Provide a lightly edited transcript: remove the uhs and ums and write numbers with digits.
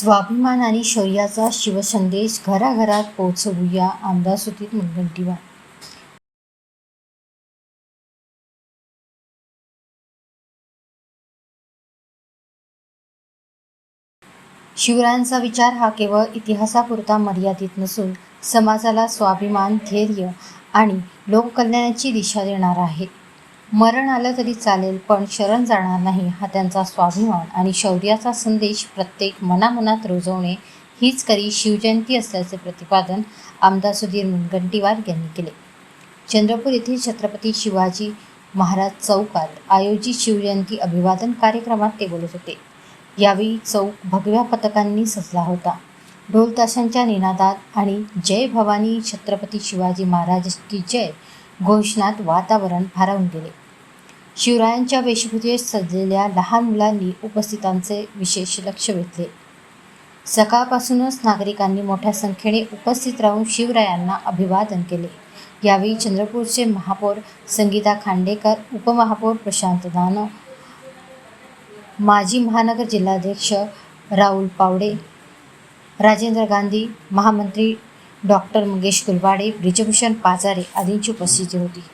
स्वाभिमान आणि शौर्याचा शिवसंदेश घराघरात पोहोचवूया, आमदार सुधीर मुनगंटीवार. शिवरायांचा विचार हा केवळ इतिहासापुरता मर्यादित नसून समाजाला स्वाभिमान, धैर्य आणि लोककल्याणाची दिशा देणारा आहे. मरण आलं तरी चालेल, पण शरण जाणार नाही, हा त्यांचा स्वाभिमान आणि शौर्याचा संदेश प्रत्येक मनामनात रुजवणे हीच खरी शिवजयंती असल्याचे प्रतिपादन आमदार सुधीर मुनगंटीवार यांनी केले. चंद्रपूर येथील छत्रपती शिवाजी महाराज चौकात आयोजित शिवजयंती अभिवादन कार्यक्रमात ते बोलत होते. यावेळी चौक भगव्या पताकांनी सजला होता. ढोल ताशांच्या निनादात आणि जय भवानी छत्रपती शिवाजी महाराज की जय घोषणात वातावरण भारावून गेले. शिवरायांच्या वेशभूषेत सजलेल्या लहान मुलांनी उपस्थितांचे विशेष लक्ष वेधले. सकाळपासूनच नागरिकांनी मोठ्या संख्येने उपस्थित राहून शिवरायांना अभिवादन केले. यावेळी चंद्रपूरचे महापौर संगीता खांडेकर, उपमहापौर प्रशांत दानव, माजी महानगर जिल्हाध्यक्ष राहुल पावडे, राजेंद्र गांधी, महामंत्री डॉक्टर मंगेश कुलवाडे, ब्रिजभूषण पाजारे आदींची उपस्थिती होती.